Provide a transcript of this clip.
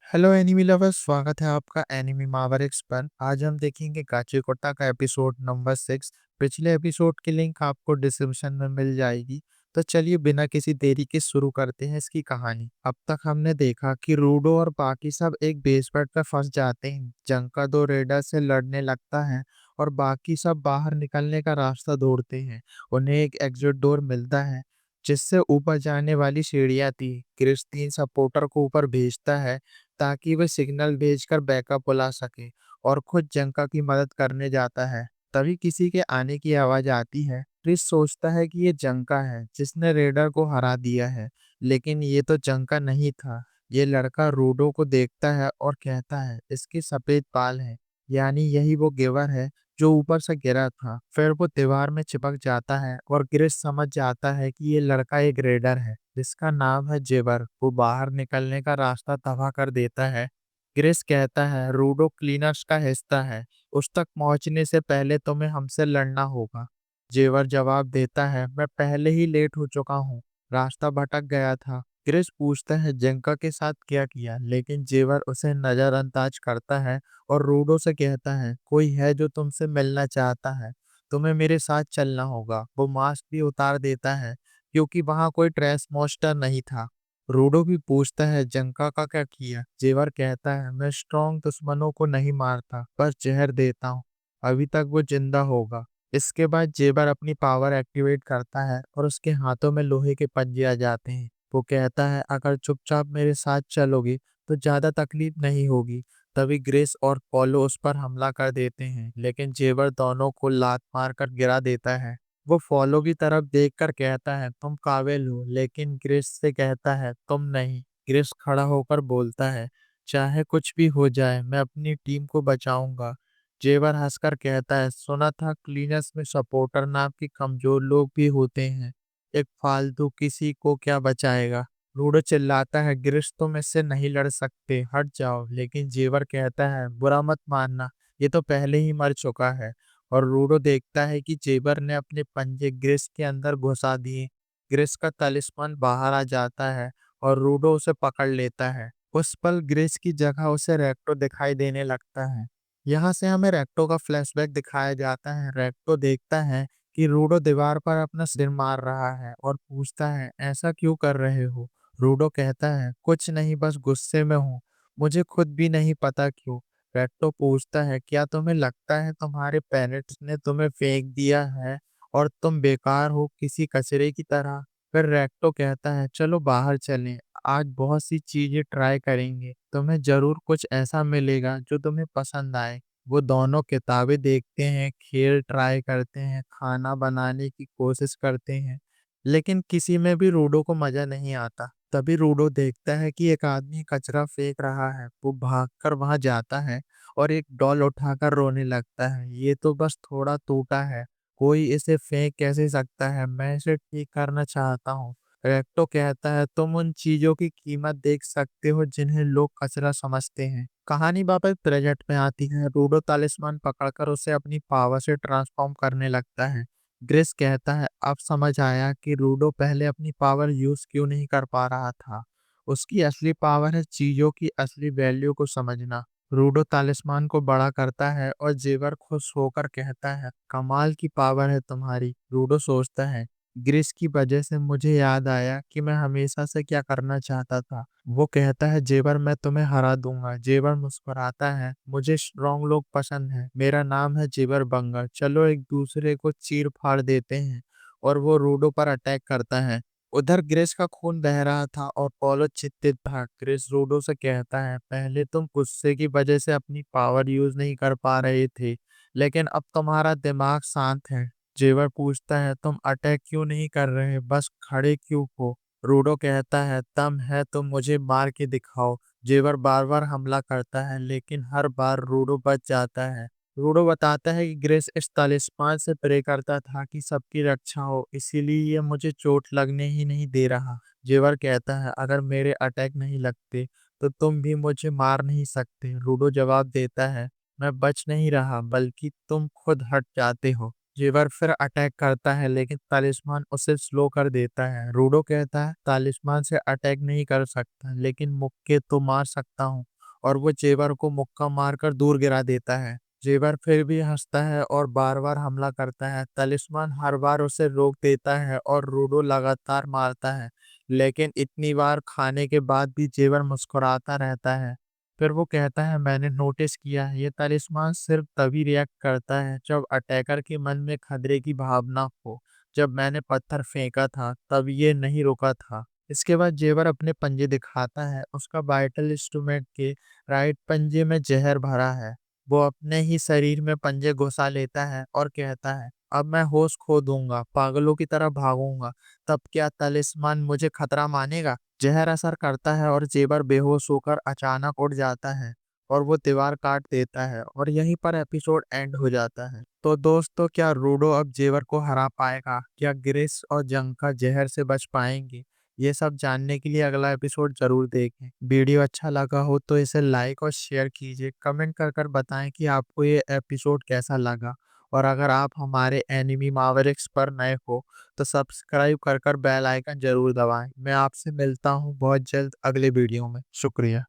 Hello enemy lovers, स्वागत है आपका एनिमी मावरिक्स पर। आज हम देखेंगे गाचीकोटा का एपिसोड नंबर 6। पिछले एपिसोड की लिंक आपको डिस्क्रिप्शन में मिल जाएगी। तो चलिए बिना किसी देरी के शुरू करते हैं इसकी कहानी। अब तक हमने देखा कि रूडो और बाकी सब एक बेसमेंट पर फंस जाते हैं। जंका दो रेडर से लड़ने लगता है और बाकी सब बाहर निकलने का रास्ता ढूंढते हैं। उन्हें एक एग्जिट डोर मिलता है जिससे ऊपर जाने वाली सीढ़ियां थी। क्रिस 3 सपोर्टर को ऊपर भेजता है ताकि वे सिग्नल भेजकर बैकअप बुला सके और खुद जंका की मदद करने जाता है। तभी किसी के आने की आवाज आती है। क्रिस सोचता है कि ये जंका है जिसने रेडर को हरा दिया है, लेकिन ये तो जंका नहीं था। ये लड़का रूडो को देखता है और कहता है इसके सफेद बाल हैं, यानी यही वो गिवर है जो ऊपर से गिरा था। फिर वो दीवार में चिपक जाता है और क्रिस समझ जाता है कि ये लड़का एक रेडर है जिसका नाम है जेवर। वो बाहर निकलने का रास्ता तबाह कर देता है। ग्रेस कहता है रूडो क्लीनर्स का हिस्सा है, उस तक पहुंचने से पहले तुम्हें हमसे लड़ना होगा। जेवर जवाब देता है मैं पहले ही लेट हो चुका हूँ, रास्ता भटक गया था। ग्रेस पूछता है जंका के साथ क्या किया, लेकिन जेवर उसे नजरअंदाज करता है और रूडो से कहता है कोई है जो तुमसे मिलना चाहता है, तुम्हें मेरे साथ चलना होगा। वो मास्क भी उतार देता है क्योंकि वहां कोई ट्रेस मॉन्स्टर नहीं था। रूडो भी पूछता है जंका का क्या किया। जेवर कहता है मैं स्ट्रॉन्ग दुश्मनों को नहीं मारता, बस जहर देता हूँ, अभी तक वो जिंदा होगा। इसके बाद जेवर अपनी पावर एक्टिवेट करता है और उसके हाथों में लोहे के पंजे आ जाते हैं। वो कहता है अगर चुपचाप मेरे साथ चलोगे तो ज्यादा तकलीफ नहीं होगी। तभी ग्रेस और पोलो उस पर हमला कर देते हैं, लेकिन जेवर दोनों को लात मारकर गिरा देता है। वो फॉलो की तरफ देखकर कहता है तुम काबिल हो, लेकिन ग्रेस से कहता है तुम नहीं। ग्रेस खड़ा होकर बोलता है चाहे कुछ भी हो जाए मैं अपनी टीम को बचाऊंगा। जेवर हंसकर कहता है सुना था क्लीनर्स में सपोर्टर नाम के कमजोर लोग भी होते हैं, एक फालतू किसी को क्या बचाएगा। रूडो चिल्लाता है ग्रेस तुम इससे नहीं लड़ सकते, हट जाओ। लेकिन जेवर कहता है बुरा मत मानना, ये तो पहले ही मर चुका है। और रूडो देखता है कि जेबर ने अपने पंजे ग्रेस के अंदर घुसा दिए। ग्रेस का तलिस्मान बाहर आ जाता है और रूडो उसे पकड़ लेता है। उस पल ग्रेस की जगह उसे रेक्टो दिखाई देने लगता है। यहाँ से हमें रेक्टो का फ्लैशबैक दिखाया जाता है। रेक्टो देखता है कि रूडो दीवार पर अपना सिर मार रहा है और पूछता है ऐसा क्यों कर रहे हो। रूडो कहता है कुछ नहीं, बस गुस्से में हूँ, मुझे खुद भी नहीं पता क्यों। रेक्टो पूछता है क्या तुम्हें लगता है तुम्हारे पेरेंट्स ने तुम्हें फेंक दिया है और तुम बेकार हो किसी कचरे की तरह। फिर रेक्टो कहता है चलो बाहर चलें, आज बहुत सी चीजें ट्राई करेंगे, तुम्हें जरूर कुछ ऐसा मिलेगा जो तुम्हें पसंद आए। वो दोनों किताबें देखते हैं, खेल ट्राई करते हैं, खाना बनाने की कोशिश करते हैं, लेकिन किसी में भी रूडो को मजा नहीं आता। तभी रूडो देखता है कि एक आदमी कचरा फेंक रहा है। वो भागकर वहां जाता है और एक डॉल उठाकर रोने लगता है, ये तो बस थोड़ा टूटा है, कोई इसे फेंक कैसे सकता है, मैं इसे ठीक करना चाहता हूँ। रेक्टो कहता है तुम उन चीजों की कीमत देख सकते हो जिन्हें लोग कचरा समझते हैं। कहानी वापस प्रेजेंट में आती है। रूडो तालिस्मान पकड़कर उसे अपनी पावर से ट्रांसफॉर्म करने लगता है। ग्रेस कहता है अब समझ आया कि रूडो पहले अपनी पावर यूज क्यों नहीं कर पा रहा था। उसकी असली पावर है चीजों की असली वैल्यू को समझना। रूडो तालिस्मान को बड़ा करता है और जेवर खुश होकर कहता है कमाल की पावर है तुम्हारी। रूडो सोचता है ग्रिस की वजह से मुझे याद आया कि मैं हमेशा से क्या करना चाहता था। वो कहता है जेवर मैं तुम्हें हरा दूंगा। जेवर मुस्कुराता है मुझे स्ट्रॉन्ग लोग पसंद है, मेरा नाम है जेवर बंगर, चलो एक दूसरे को चीर फाड़ देते हैं। और वो रूडो पर अटैक करता है। उधर ग्रेस का खून बह रहा था और पोलो चित्तित था। ग्रेस रूडो से कहता है पहले तुम गुस्से की वजह से अपनी पावर यूज नहीं कर पा रहे थे, लेकिन अब तुम्हारा दिमाग शांत है। जेवर पूछता है तुम अटैक क्यों नहीं कर रहे, बस खड़े क्यों हो। रूडो कहता है दम है तो मुझे मार के दिखाओ। जेवर बार बार हमला करता है लेकिन हर बार रूडो बच जाता है। रूडो बताता है कि ग्रेस इस तालिस्मान से प्रे करता था कि सबकी रक्षा हो, इसीलिए ये मुझे चोट लगने ही नहीं दे रहा। जेवर कहता है अगर मेरे अटैक नहीं लगते तो तुम भी मुझे मार नहीं सकते। रूडो जवाब देता है मैं बच नहीं रहा, बल्कि तुम खुद हट जाते हो। जेवर फिर अटैक करता है लेकिन तालिस्मान उसे स्लो कर देता है। रूडो कहता है तालिस्मान से अटैक नहीं कर सकता, लेकिन मुक्के तो मार सकता हूँ। और वो जेवर को मुक्का मारकर दूर गिरा देता है। जेवर फिर भी हंसता है और बार बार हमला करता है। तलिस्मान हर बार उसे रोक देता है और रूडो लगातार मारता है, लेकिन इतनी बार खाने के बाद भी जेवर मुस्कुराता रहता है। फिर वो कहता है, मैंने नोटिस किया है ये तलिस्मान सिर्फ तभी रिएक्ट करता है जब अटैकर के मन में खतरे की भावना हो। जब मैंने पत्थर फेंका था तब ये नहीं रुका था। इसके बाद जेवर अपने पंजे दिखाता है। उसका वाइटल इंस्ट्रूमेंट के राइट पंजे में जहर भरा है। वो अपने ही शरीर में पंजे घुसा लेता है और कहता है, अब मैं होश खो दूंगा, पागलों की तरह भागूंगा। तब क्या तलिस्मान मुझे खतरा मानेगा? जहर असर करता है और जेबर बेहोश होकर अचानक उठ जाता है और वो दीवार काट देता है और यहीं पर एपिसोड एंड हो जाता है। तो दोस्तों, क्या रूडो अब जेवर को हरा पाएगा? क्या ग्रेस और जंका जहर से बच पाएंगे? ये सब जानने के लिए अगला एपिसोड जरूर देखें। वीडियो अच्छा लगा हो तो इसे लाइक और शेयर कीजिए। कमेंट कर बताएं कि आपको ये एपिसोड कैसा लगा। और अगर आप हमारे एनिमी मावरिक्स पर नए हो तो सब्सक्राइब कर बेल आइकन जरूर दबाएं। मैं आपसे मिलता हूँ बहुत जल्द अगले वीडियो में। शुक्रिया।